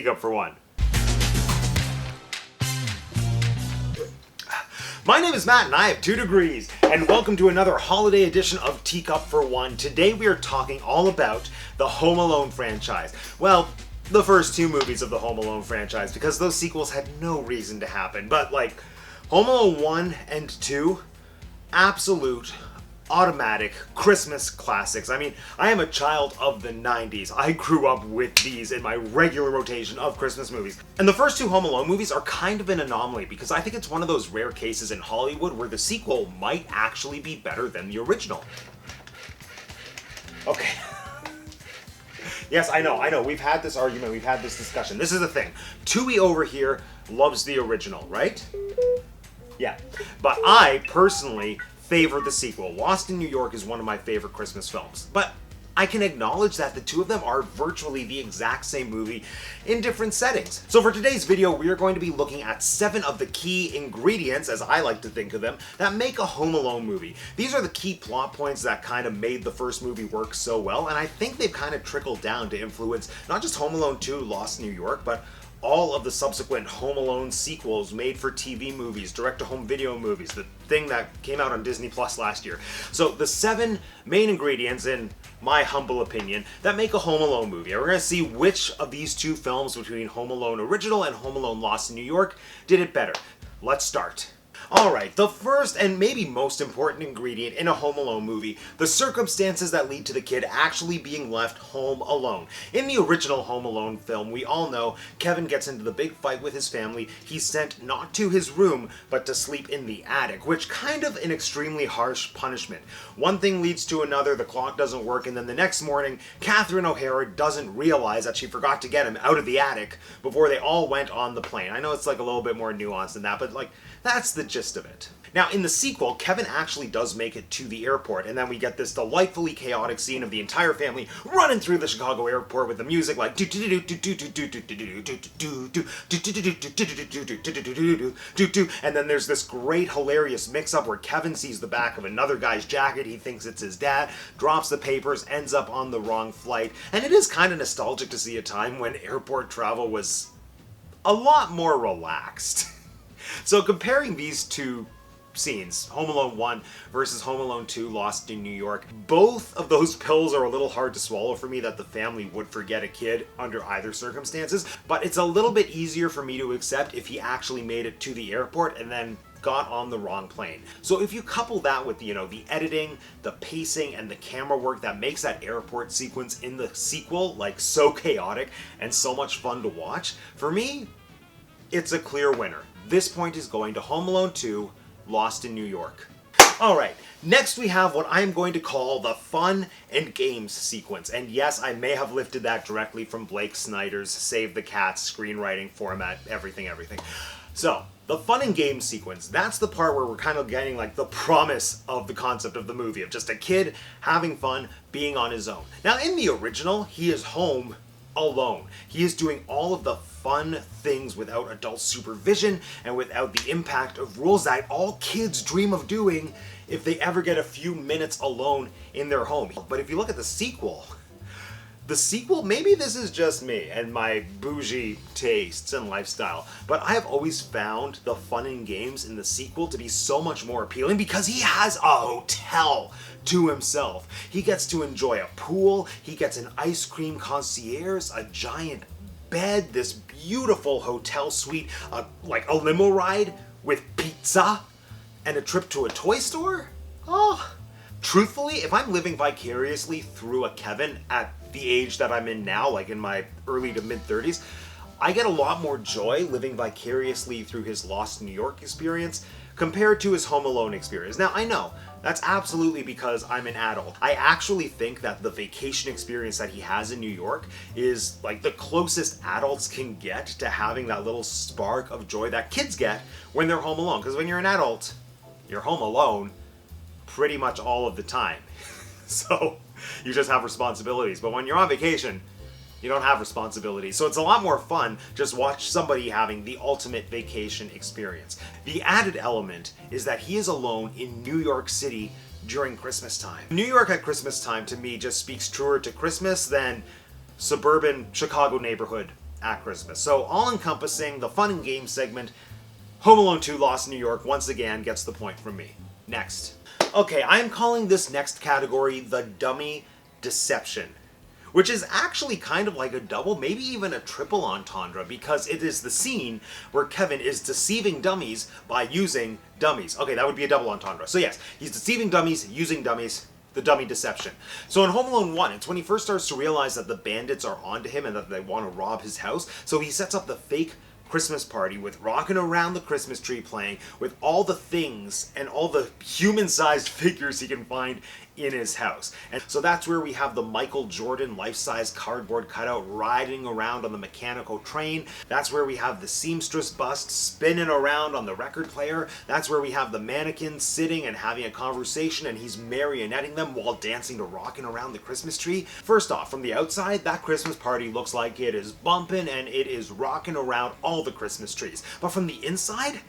Teacup for one. My name is Matt and I have 2 degrees, and welcome to another holiday edition of Teacup for One. Today we are talking all about the Home Alone franchise. Well, the first 2 movies of the Home Alone franchise, because those sequels had no reason to happen. But like, Home Alone 1 and 2, absolute automatic Christmas classics. I mean, I am a child of the 90s. I grew up with these in my regular rotation of Christmas movies. And the first 2 Home Alone movies are kind of an anomaly because I think it's one of those rare cases in Hollywood where the sequel might actually be better than the original. Okay. Yes, I know. We've had this argument, we've had this discussion. This is the thing. Tui over here loves the original, right? Yeah. But I personally favor the sequel. Lost in New York is one of my favorite Christmas films. But I can acknowledge that the 2 of them are virtually the exact same movie in different settings. So for today's video, we are going to be looking at 7 of the key ingredients, as I like to think of them, that make a Home Alone movie. These are the key plot points that kind of made the first movie work so well, and I think they've kind of trickled down to influence not just Home Alone 2, Lost in New York, but all of the subsequent Home Alone sequels made for TV movies, direct-to-home video movies, the thing that came out on Disney Plus last year. So the 7 main ingredients, in my humble opinion, that make a Home Alone movie. And we're going to see which of these 2 films between Home Alone Original and Home Alone Lost in New York did it better. Let's start. Alright, the first and maybe most important ingredient in a Home Alone movie, the circumstances that lead to the kid actually being left home alone. In the original Home Alone film, we all know Kevin gets into the big fight with his family. He's sent not to his room, but to sleep in the attic, which kind of an extremely harsh punishment. One thing leads to another, the clock doesn't work, and then the next morning, Catherine O'Hara doesn't realize that she forgot to get him out of the attic before they all went on the plane. I know it's like a little bit more nuanced than that, but like, that's the gist of it. Now, in the sequel, Kevin actually does make it to the airport, and then we get this delightfully chaotic scene of the entire family running through the Chicago airport with the music like and then there's this great hilarious mix-up where Kevin sees the back of another guy's jacket, he thinks it's his dad, drops the papers, ends up on the wrong flight, and it is kind of nostalgic to see a time when airport travel was a lot more relaxed. So comparing these 2 scenes, Home Alone 1 versus Home Alone 2, Lost in New York, both of those pills are a little hard to swallow for me that the family would forget a kid under either circumstances, but it's a little bit easier for me to accept if he actually made it to the airport and then got on the wrong plane. So if you couple that with, the editing, the pacing, and the camera work that makes that airport sequence in the sequel like so chaotic and so much fun to watch, for me, it's a clear winner. This point is going to Home Alone 2, Lost in New York. Alright, next we have what I'm going to call the fun and games sequence. And yes, I may have lifted that directly from Blake Snyder's Save the Cats screenwriting format, everything. So, the fun and games sequence, that's the part where we're kind of getting like the promise of the concept of the movie, of just a kid having fun, being on his own. Now, in the original, he is home alone. He is doing all of the fun things without adult supervision and without the impact of rules that all kids dream of doing if they ever get a few minutes alone in their home. But if you look at the sequel, maybe this is just me and my bougie tastes and lifestyle, but I have always found the fun and games in the sequel to be so much more appealing because he has a hotel to himself. He gets to enjoy a pool, he gets an ice cream concierge, a giant bed, this beautiful hotel suite, like a limo ride with pizza, and a trip to a toy store? Oh, truthfully, if I'm living vicariously through a Kevin at the age that I'm in now, like in my early to mid-30s, I get a lot more joy living vicariously through his Lost in New York experience compared to his Home Alone experience. Now, I know, that's absolutely because I'm an adult. I actually think that the vacation experience that he has in New York is like the closest adults can get to having that little spark of joy that kids get when they're home alone. Because when you're an adult, you're home alone pretty much all of the time. So you just have responsibilities. But when you're on vacation, you don't have responsibilities. So it's a lot more fun just watch somebody having the ultimate vacation experience. The added element is that he is alone in New York City during Christmas time. New York at Christmas time to me just speaks truer to Christmas than suburban Chicago neighborhood at Christmas. So all-encompassing, the fun and game segment, Home Alone 2 Lost in New York once again gets the point from me. Next. Okay, I'm calling this next category the dummy deception, which is actually kind of like a double, maybe even a triple entendre, because it is the scene where Kevin is deceiving dummies by using dummies. Okay, that would be a double entendre. So yes, he's deceiving dummies, using dummies, the dummy deception. So in Home Alone 1, it's when he first starts to realize that the bandits are onto him and that they want to rob his house. So he sets up the fake Christmas party with Rockin' Around the Christmas Tree playing, with all the things and all the human-sized figures he can find in his house. And so that's where we have the Michael Jordan life-size cardboard cutout riding around on the mechanical train. That's where we have the seamstress bust spinning around on the record player. That's where we have the mannequin sitting and having a conversation, and he's marionetting them while dancing to Rockin' Around the Christmas Tree. First off, from the outside, that Christmas party looks like it is bumping and it is rocking around all the Christmas trees. But from the inside,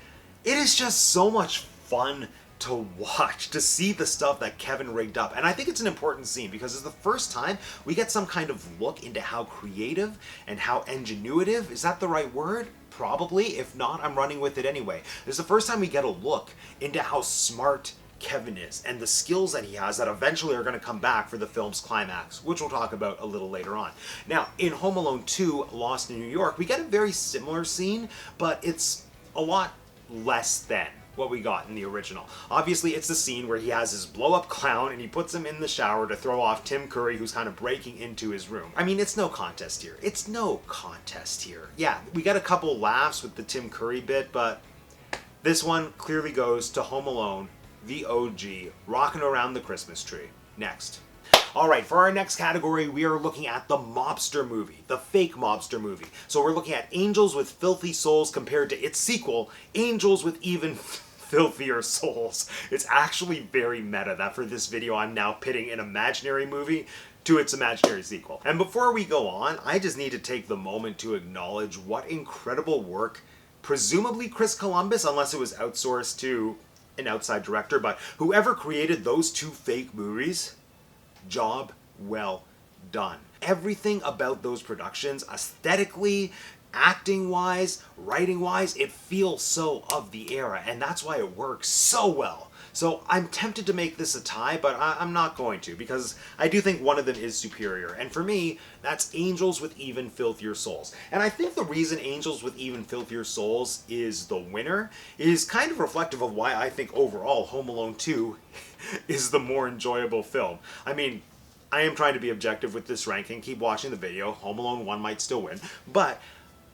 it is just so much fun to watch, to see the stuff that Kevin rigged up. And I think it's an important scene because it's the first time we get some kind of look into how creative and how ingenuitive, is that the right word? Probably. If not, I'm running with it anyway. It's the first time we get a look into how smart Kevin is and the skills that he has that eventually are going to come back for the film's climax, which we'll talk about a little later on. Now, in Home Alone 2, Lost in New York, we get a very similar scene, but it's a lot less than what we got in the original. Obviously, it's the scene where he has his blow-up clown and he puts him in the shower to throw off Tim Curry, who's kind of breaking into his room. I mean, it's no contest here. It's no contest here. Yeah, we got a couple laughs with the Tim Curry bit, but this one clearly goes to Home Alone, the OG, Rockin' Around the Christmas Tree. Next. Alright, for our next category, we are looking at the mobster movie, the fake mobster movie. So we're looking at Angels with Filthy Souls compared to its sequel, Angels with Even Filthier Souls. It's actually very meta that for this video I'm now pitting an imaginary movie to its imaginary sequel. And before we go on, I just need to take the moment to acknowledge what incredible work, presumably Chris Columbus, unless it was outsourced to an outside director, but whoever created those two fake movies, job well done. Everything about those productions, aesthetically, acting-wise, writing-wise, it feels so of the era, and that's why it works so well. So I'm tempted to make this a tie, but I'm not going to, because I do think one of them is superior. And for me, that's Angels with Even Filthier Souls. And I think the reason Angels with Even Filthier Souls is the winner is kind of reflective of why I think overall Home Alone 2 is the more enjoyable film. I mean, I am trying to be objective with this ranking. Keep watching the video. Home Alone 1 might still win. But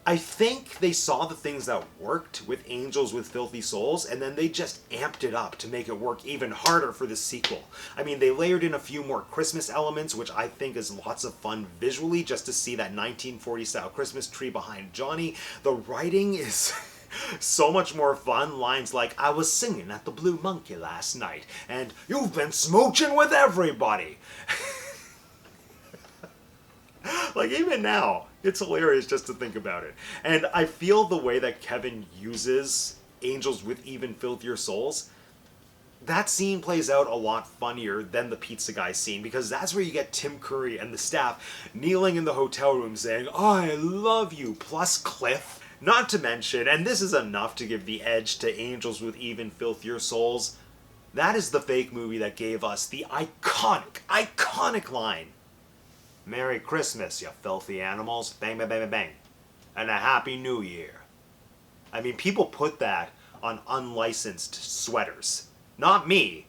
I think they saw the things that worked with Angels with Filthy Souls, and then they just amped it up to make it work even harder for the sequel. I mean, they layered in a few more Christmas elements, which I think is lots of fun visually, just to see that 1940s-style Christmas tree behind Johnny. The writing is so much more fun. Lines like, I was singing at the Blue Monkey last night, and you've been smooching with everybody. Like, even now, it's hilarious just to think about it. And I feel the way that Kevin uses Angels with Even Filthier Souls, that scene plays out a lot funnier than the pizza guy scene, because that's where you get Tim Curry and the staff kneeling in the hotel room saying, I love you, plus Cliff. Not to mention, and this is enough to give the edge to Angels with Even Filthier Souls, that is the fake movie that gave us the iconic line, Merry Christmas, you filthy animals. Bang, bang, bang, bang, bang. And a Happy New Year. I mean, people put that on unlicensed sweaters. Not me.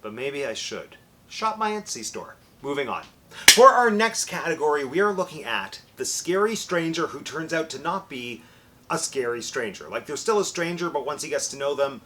But maybe I should. Shop my Etsy store. Moving on. For our next category, we are looking at the scary stranger who turns out to not be a scary stranger. Like, they're still a stranger, but once he gets to know them,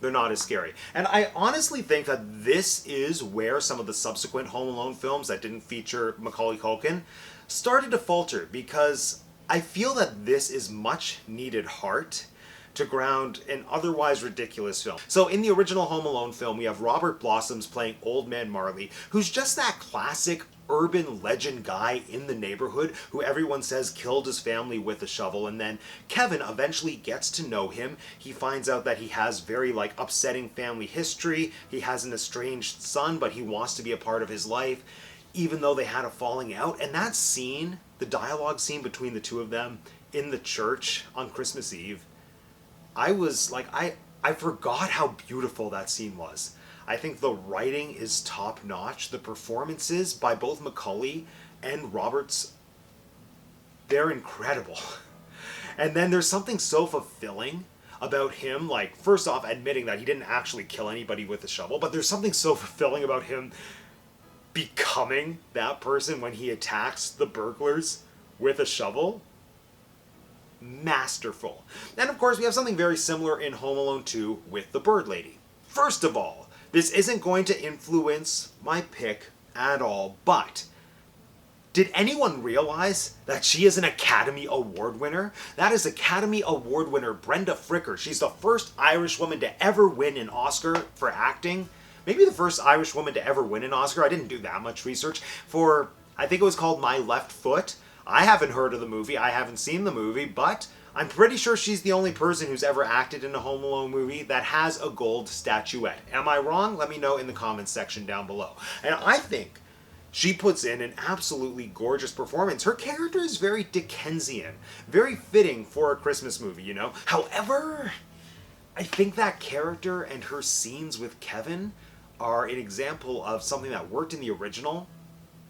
they're not as scary. And I honestly think that this is where some of the subsequent Home Alone films that didn't feature Macaulay Culkin started to falter, because I feel that this is much needed heart to ground an otherwise ridiculous film. So in the original Home Alone film, we have Robert Blossoms playing Old Man Marley, who's just that classic urban legend guy in the neighborhood who everyone says killed his family with a shovel. And then Kevin eventually gets to know him. He finds out that he has very upsetting family history. He has an estranged son, but he wants to be a part of his life, even though they had a falling out. And that scene the dialogue scene between the two of them in the church on Christmas Eve, I was like, I forgot how beautiful that scene was. I think the writing is top notch. The performances by both Macaulay and Roberts, they're incredible. And then there's something so fulfilling about him, like, first off, admitting that he didn't actually kill anybody with a shovel, but there's something so fulfilling about him becoming that person when he attacks the burglars with a shovel. Masterful. And of course, we have something very similar in Home Alone 2 with the Bird Lady. First of all, this isn't going to influence my pick at all, but did anyone realize that she is an Academy Award winner? That is Academy Award winner Brenda Fricker. She's the first Irish woman to ever win an Oscar for acting. Maybe the first Irish woman to ever win an Oscar. I didn't do that much research. For, I think it was called My Left Foot. I haven't heard of the movie. I haven't seen the movie, but I'm pretty sure she's the only person who's ever acted in a Home Alone movie that has a gold statuette. Am I wrong? Let me know in the comments section down below. And I think she puts in an absolutely gorgeous performance. Her character is very Dickensian, very fitting for a Christmas movie, you know? However, I think that character and her scenes with Kevin are an example of something that worked in the original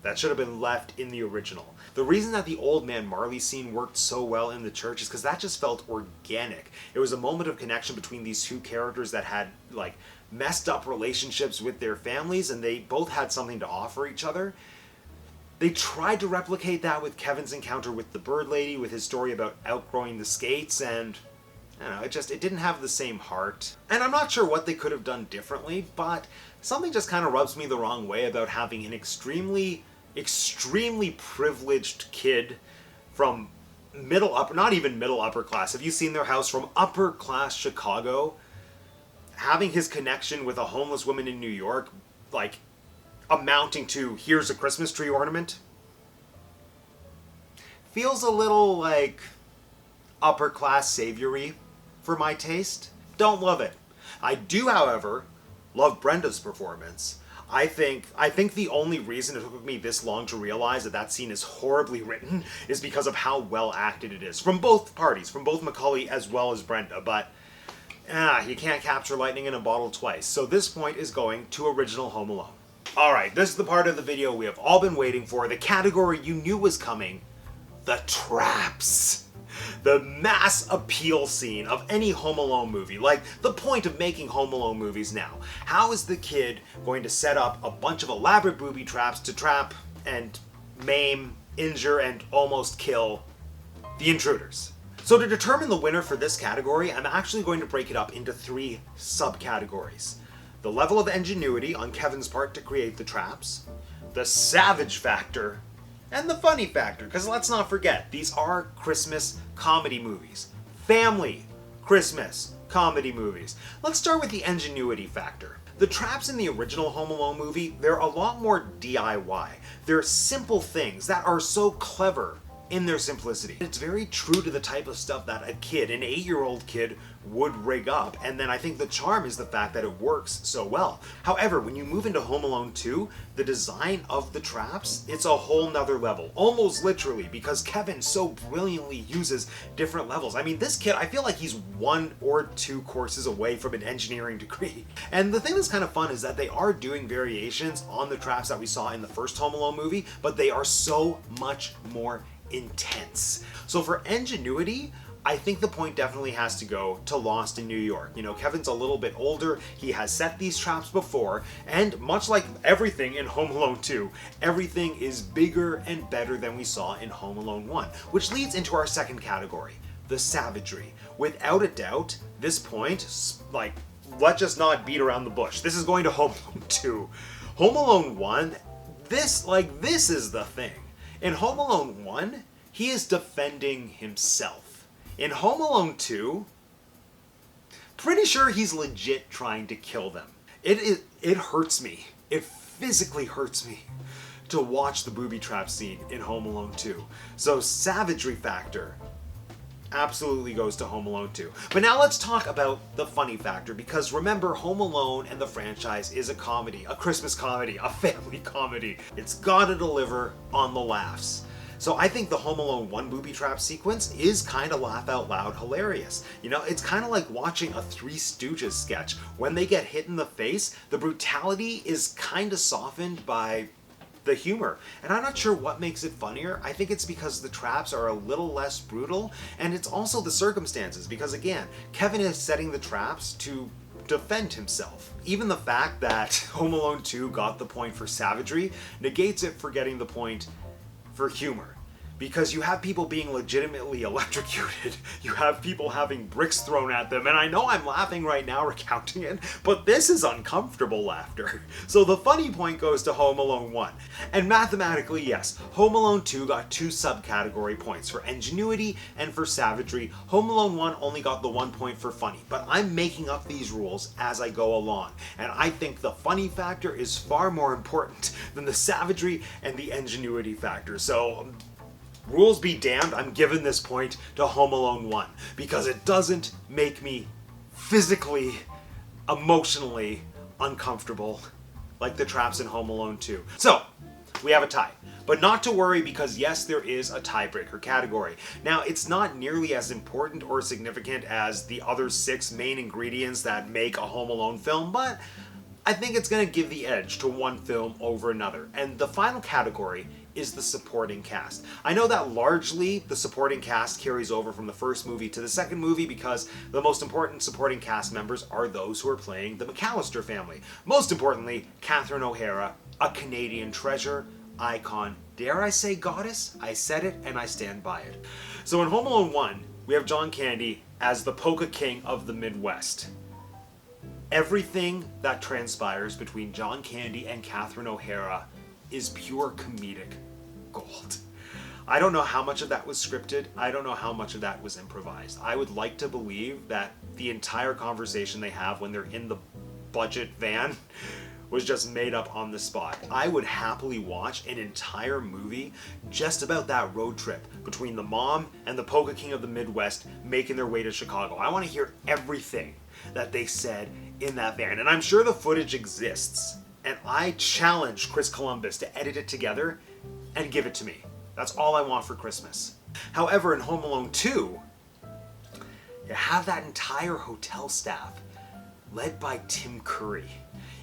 that should have been left in the original. The reason that the old man Marley scene worked so well in the church is because that just felt organic. It was a moment of connection between these two characters that had, like, messed up relationships with their families, and they both had something to offer each other. They tried to replicate that with Kevin's encounter with the Bird Lady, with his story about outgrowing the skates, and I don't know, it didn't have the same heart. And I'm not sure what they could have done differently, but something just kind of rubs me the wrong way about having an extremely privileged kid from not even middle upper class. Have you seen their house, from upper class Chicago, having his connection with a homeless woman in New York, like, amounting to, here's a Christmas tree ornament? Feels a little, like, upper class saviory for my taste. Don't love it. I do, however, love Brenda's performance. I think the only reason it took me this long to realize that that scene is horribly written is because of how well acted it is. From both parties, from both Macaulay as well as Brenda, but you can't capture lightning in a bottle twice. So this point is going to original Home Alone. Alright, this is the part of the video we have all been waiting for, the category you knew was coming, the traps. The mass appeal scene of any Home Alone movie, like the point of making Home Alone movies now. How is the kid going to set up a bunch of elaborate booby traps to trap and maim, injure, and almost kill the intruders? So to determine the winner for this category, I'm actually going to break it up into 3 subcategories. The level of ingenuity on Kevin's part to create the traps, the savage factor, and the funny factor, because let's not forget, these are Christmas comedy movies. Family Christmas comedy movies. Let's start with the ingenuity factor. The traps in the original Home Alone movie, they're a lot more DIY. They're simple things that are so clever in their simplicity. It's very true to the type of stuff that a kid, an 8-year-old kid, would rig up, and then I think the charm is the fact that it works so well. However, when you move into Home Alone 2, the design of the traps, it's a whole nother level, almost literally, because Kevin so brilliantly uses different levels. I mean, this kid, I feel like he's 1 or 2 courses away from an engineering degree. And the thing that's kind of fun is that they are doing variations on the traps that we saw in the first Home Alone movie, but they are so much more intense. So for ingenuity, I think the point definitely has to go to Lost in New York. You know, Kevin's a little bit older, he has set these traps before, and much like everything in Home Alone 2, everything is bigger and better than we saw in Home Alone 1, which leads into our second category, the savagery. Without a doubt, this point, like, let's just not beat around the bush. This is going to Home Alone 2. Home Alone 1, this is the thing. In Home Alone 1, he is defending himself. In Home Alone 2, pretty sure he's legit trying to kill them. It hurts me. It physically hurts me to watch the booby trap scene in Home Alone 2. So savagery factor absolutely goes to Home Alone 2. But now let's talk about the funny factor, because remember, Home Alone and the franchise is a comedy, a Christmas comedy, a family comedy. It's gotta deliver on the laughs. So I think the Home Alone 1 booby trap sequence is kind of laugh out loud hilarious. You know, it's kind of like watching a Three Stooges sketch. When they get hit in the face, the brutality is kind of softened by the humor. And I'm not sure what makes it funnier. I think it's because the traps are a little less brutal, and it's also the circumstances, because again, Kevin is setting the traps to defend himself. Even the fact that Home Alone 2 got the point for savagery negates it for getting the point for humor. Because you have people being legitimately electrocuted, you have people having bricks thrown at them, and I know I'm laughing right now recounting it, but this is uncomfortable laughter. So the funny point goes to Home Alone 1. And mathematically, yes, Home Alone 2 got 2 subcategory points, for ingenuity and for savagery. Home Alone 1 only got the 1 point for funny, but I'm making up these rules as I go along, and I think the funny factor is far more important than the savagery and the ingenuity factor. So rules be damned, I'm giving this point to Home Alone 1 because it doesn't make me physically, emotionally uncomfortable like the traps in Home Alone 2. So, we have a tie. But not to worry, because yes, there is a tiebreaker category. Now, it's not nearly as important or significant as the other 6 main ingredients that make a Home Alone film, but I think it's going to give the edge to one film over another. And the final category is the supporting cast. I know that largely the supporting cast carries over from the first movie to the second movie because the most important supporting cast members are those who are playing the McCallister family. Most importantly, Catherine O'Hara, a Canadian treasure, icon, dare I say goddess? I said it and I stand by it. So in Home Alone 1, we have John Candy as the polka king of the Midwest. Everything that transpires between John Candy and Catherine O'Hara is pure comedic gold. I don't know how much of that was scripted. I don't know how much of that was improvised. I would like to believe that the entire conversation they have when they're in the budget van was just made up on the spot. I would happily watch an entire movie just about that road trip between the mom and the polka king of the Midwest making their way to Chicago. I want to hear everything that they said in that van. And I'm sure the footage exists. And I challenge Chris Columbus to edit it together and give it to me. That's all I want for Christmas. However, in Home Alone 2, you have that entire hotel staff led by Tim Curry,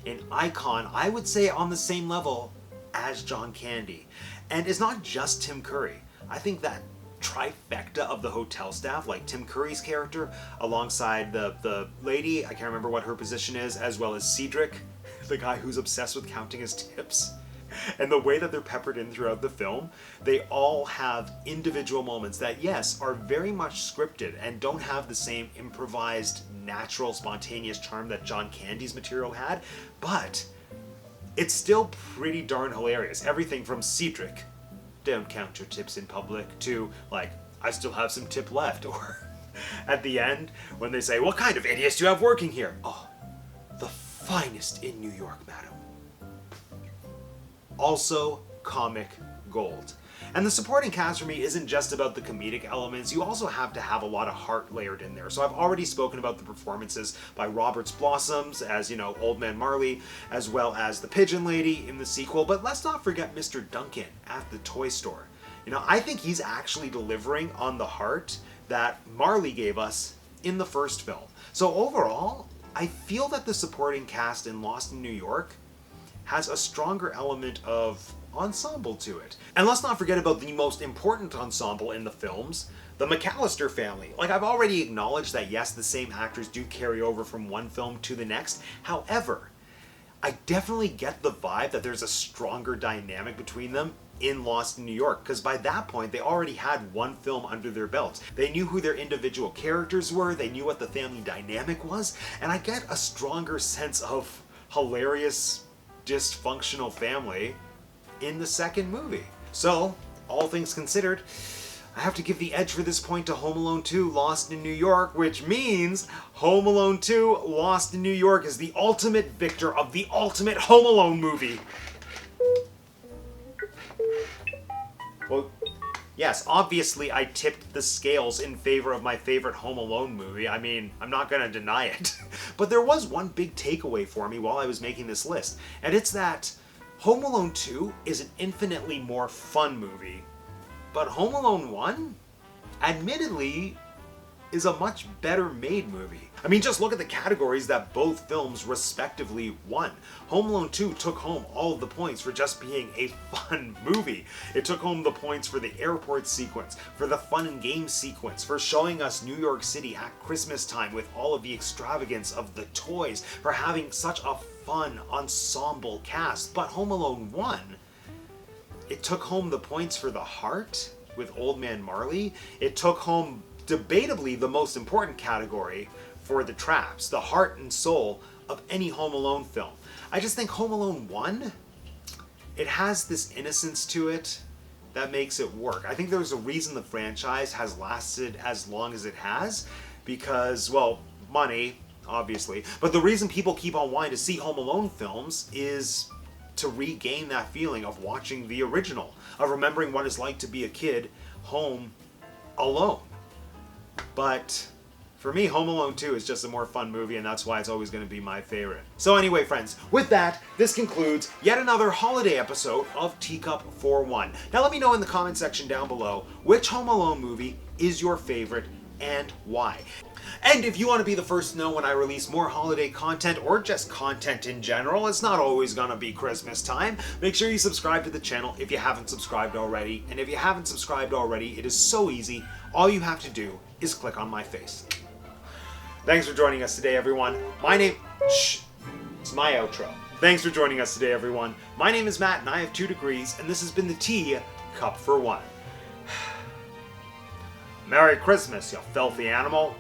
an icon, I would say, on the same level as John Candy. And it's not just Tim Curry. I think that trifecta of the hotel staff, like Tim Curry's character, alongside the lady, I can't remember what her position is, as well as Cedric, the guy who's obsessed with counting his tips, and the way that they're peppered in throughout the film, they all have individual moments that, yes, are very much scripted and don't have the same improvised, natural, spontaneous charm that John Candy's material had, but it's still pretty darn hilarious. Everything from Cedric, don't count your tips in public, to, like, I still have some tip left, or at the end, when they say, what kind of idiots do you have working here? Oh, the finest in New York, madam. Also, comic gold. And the supporting cast for me isn't just about the comedic elements, you also have to have a lot of heart layered in there. So I've already spoken about the performances by Robert's Blossoms as, you know, Old Man Marley, as well as the Pigeon Lady in the sequel, but let's not forget Mr. Duncan at the toy store. You know, I think he's actually delivering on the heart that Marley gave us in the first film. So overall, I feel that the supporting cast in Lost in New York has a stronger element of ensemble to it. And let's not forget about the most important ensemble in the films, the McCallister family. Like, I've already acknowledged that yes, the same actors do carry over from one film to the next. However, I definitely get the vibe that there's a stronger dynamic between them in Lost in New York, because by that point they already had one film under their belts. They knew who their individual characters were, they knew what the family dynamic was, and I get a stronger sense of hilarious, dysfunctional family in the second movie. So, all things considered, I have to give the edge for this point to Home Alone 2 Lost in New York, which means Home Alone 2 Lost in New York is the ultimate victor of the ultimate Home Alone movie. Well, yes, obviously I tipped the scales in favor of my favorite Home Alone movie. I mean, I'm not gonna deny it. But there was one big takeaway for me while I was making this list, and it's that Home Alone 2 is an infinitely more fun movie, But Home Alone 1, admittedly, is a much better made movie. I mean, just look at the categories that both films respectively won. Home Alone 2 took home all of the points for just being a fun movie. It took home the points for the airport sequence, for the fun and game sequence, for showing us New York City at Christmas time with all of the extravagance of the toys, for having such a fun ensemble cast. But Home Alone 1, it took home the points for the heart with Old Man Marley. It took home debatably the most important category for the traps, the heart and soul of any Home Alone film. I just think Home Alone 1, it has this innocence to it that makes it work. I think there's a reason the franchise has lasted as long as it has, because, well, money, obviously, but the reason people keep on wanting to see Home Alone films is to regain that feeling of watching the original, of remembering what it's like to be a kid home alone. But for me, Home Alone 2 is just a more fun movie, and that's why it's always going to be my favorite. So anyway, friends, with that, this concludes yet another holiday episode of Teacup for One. Now let me know in the comment section down below which Home Alone movie is your favorite and why. And if you want to be the first to know when I release more holiday content or just content in general, it's not always going to be Christmas time, make sure you subscribe to the channel if you haven't subscribed already. And if you haven't subscribed already, it is so easy. All you have to do is click on my face. Thanks for joining us today, everyone. It's my outro. Thanks for joining us today, everyone. My name is Matt, and I have 2 degrees, and this has been the Teacup for One. Merry Christmas, you filthy animal,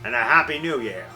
and a Happy New Year.